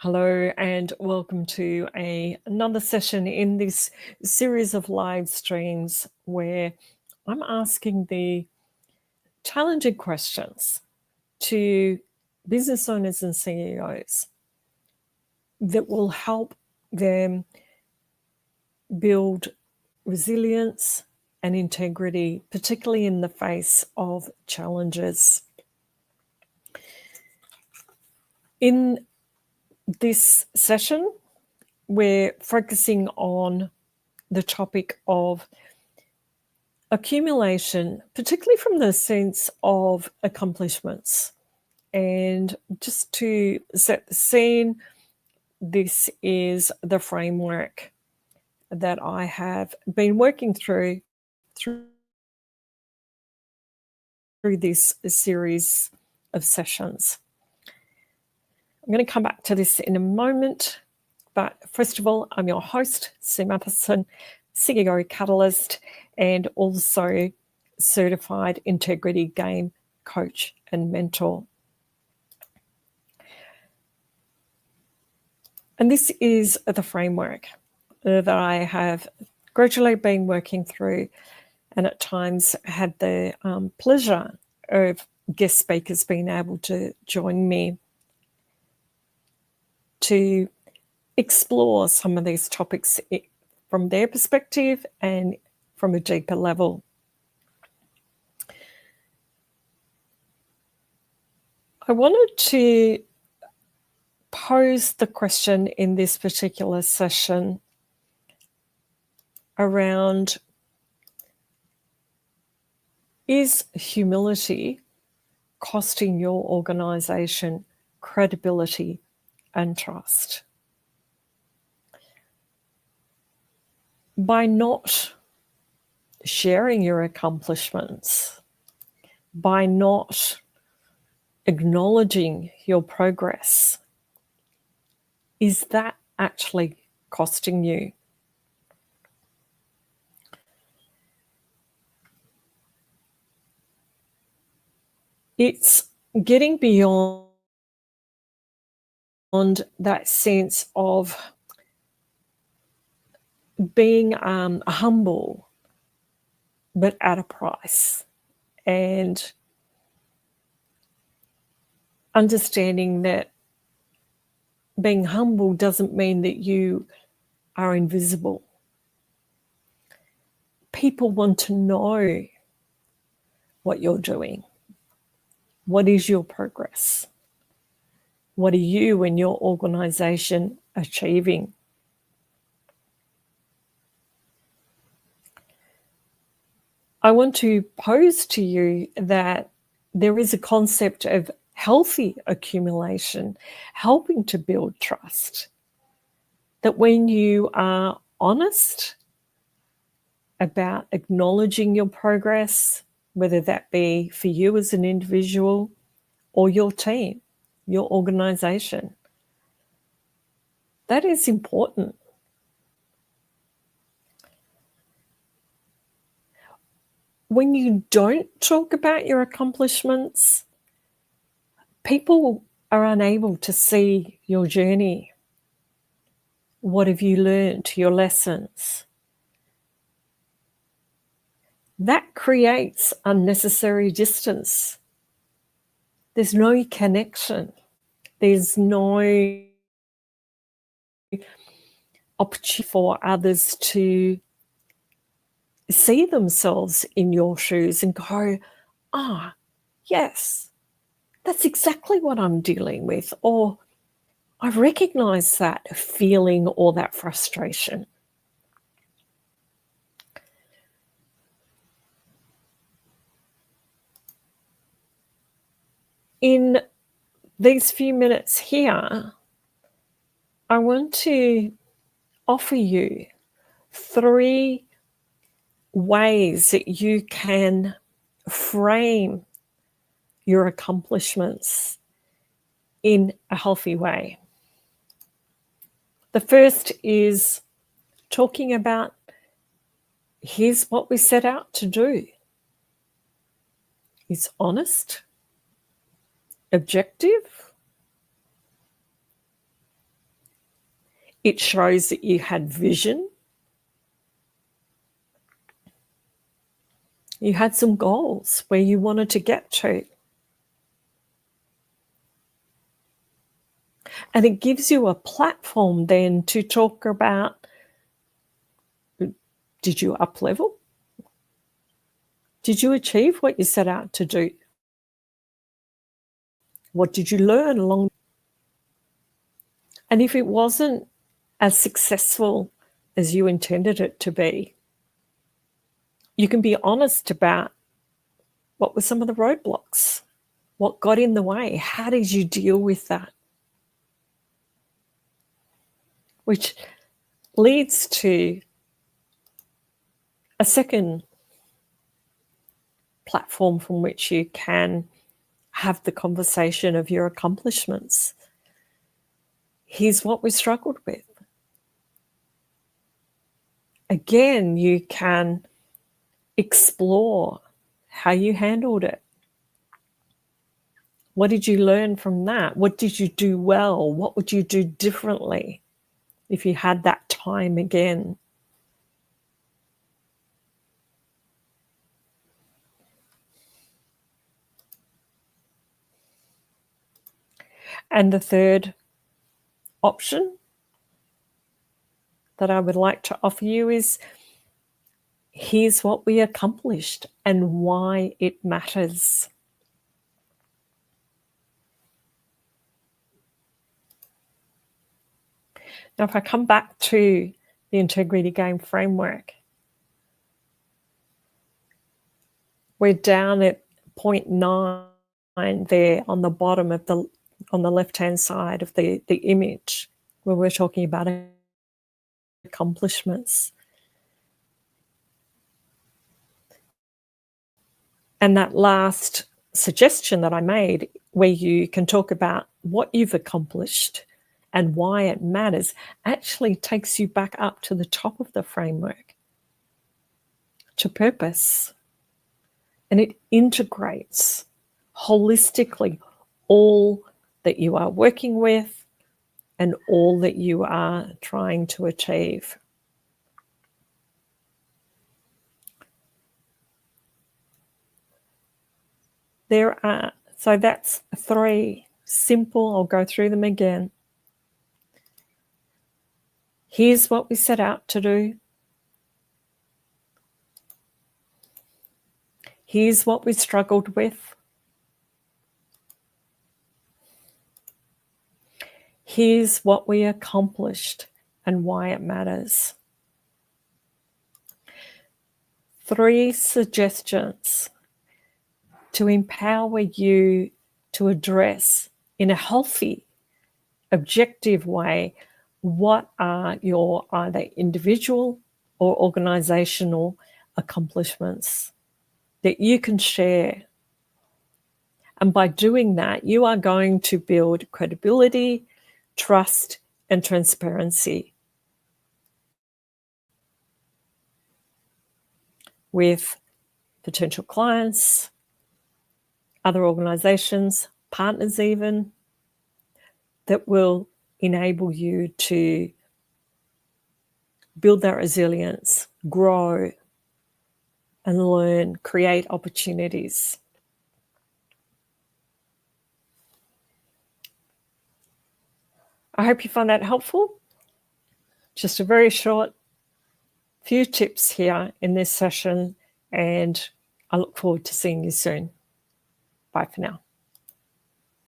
Hello and welcome to another session in this series of live streams where I'm asking the challenging questions to business owners and CEOs that will help them build resilience and integrity, particularly in the face of challenges. In this session, we're focusing on the topic of accumulation, particularly from the sense of accomplishments. And just to set the scene, this is the framework that I have been working through this series of sessions. I'm going to come back to this in a moment, but first of all, I'm your host, Sue Matheson, CEO Catalyst, and also certified integrity game coach and mentor. And this is the framework that I have gradually been working through, and at times had the pleasure of guest speakers being able to join me to explore some of these topics from their perspective and from a deeper level. I wanted to pose the question in this particular session around, is humility costing your organization credibility and trust? By not sharing your accomplishments, by not acknowledging your progress, is that actually costing you? It's getting beyond that sense of being humble, but at a price, and understanding that being humble doesn't mean that you are invisible. People want to know what you're doing. What is your progress? What are you and your organization achieving? I want to pose to you that there is a concept of healthy accumulation helping to build trust. That when you are honest about acknowledging your progress, whether that be for you as an individual or your team, your organization, that is important. When you don't talk about your accomplishments, people are unable to see your journey. What have you learned? Your lessons. That creates unnecessary distance. There's no connection. There's no opportunity for others to see themselves in your shoes and go, yes, that's exactly what I'm dealing with, or I recognize that feeling or that frustration. In these few minutes here, I want to offer you 3 ways that you can frame your accomplishments in a healthy way. The first is talking about, here's what we set out to do. It's honest, objective, It shows that you had vision. You had some goals where you wanted to get to. And it gives you a platform then to talk about, did you up level? Did you achieve what you set out to do? What did you learn along? And if it wasn't as successful as you intended it to be, you can be honest about what were some of the roadblocks, what got in the way, how did you deal with that? Which leads to a second platform from which you can have the conversation of your accomplishments. Here's what we struggled with. Again, you can explore how you handled it. What did you learn from that? What did you do well? What would you do differently if you had that time again? And the third option that I would like to offer you is, here's what we accomplished and why it matters. Now, if I come back to the integrity game framework, we're down at point 9 there on the bottom of on the left-hand side of the image, where we're talking about accomplishments. And that last suggestion that I made, where you can talk about what you've accomplished and why it matters, actually takes you back up to the top of the framework, to purpose. And it integrates holistically all that you are working with and all that you are trying to achieve. So that's 3 simple, I'll go through them again. Here's what we set out to do. Here's what we struggled with. Here's what we accomplished and why it matters. 3 suggestions to empower you to address in a healthy, objective way what are your either individual or organizational accomplishments that you can share. And by doing that, you are going to build credibility, trust, and transparency with potential clients, other organizations, partners even, that will enable you to build that resilience, grow, and learn, create opportunities. I hope you find that helpful. Just a very short few tips here in this session, and I look forward to seeing you soon. Bye for now.